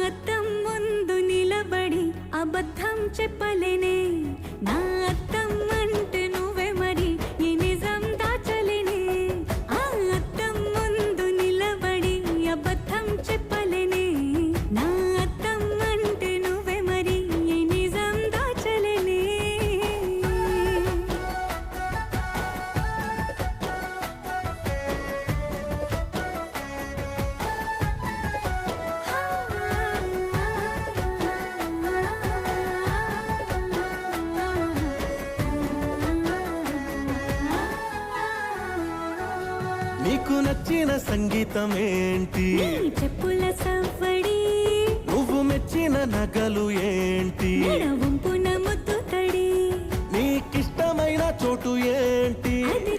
అద్దం ముందు నిలబడి అబద్ధం చెప్పలేనే నా అద్దం అంటే నువ్వే మరి ఈ నిజం దాచలేనే ఆ అద్దం ముందు నిలబడి అబద్ధం చెప్పలేనే నా అద్దం అంటే నువ్వే మరి ఈ నిజం దాచలేనే నీకు నచ్చిన సంగీతం ఏంటి నీ చెప్పుల సవ్వడి నువ్వు మెచ్చిన నగలు ఏంటి వంపున ముద్దు తడి నీకిష్టమైన చోటు ఏంటి అది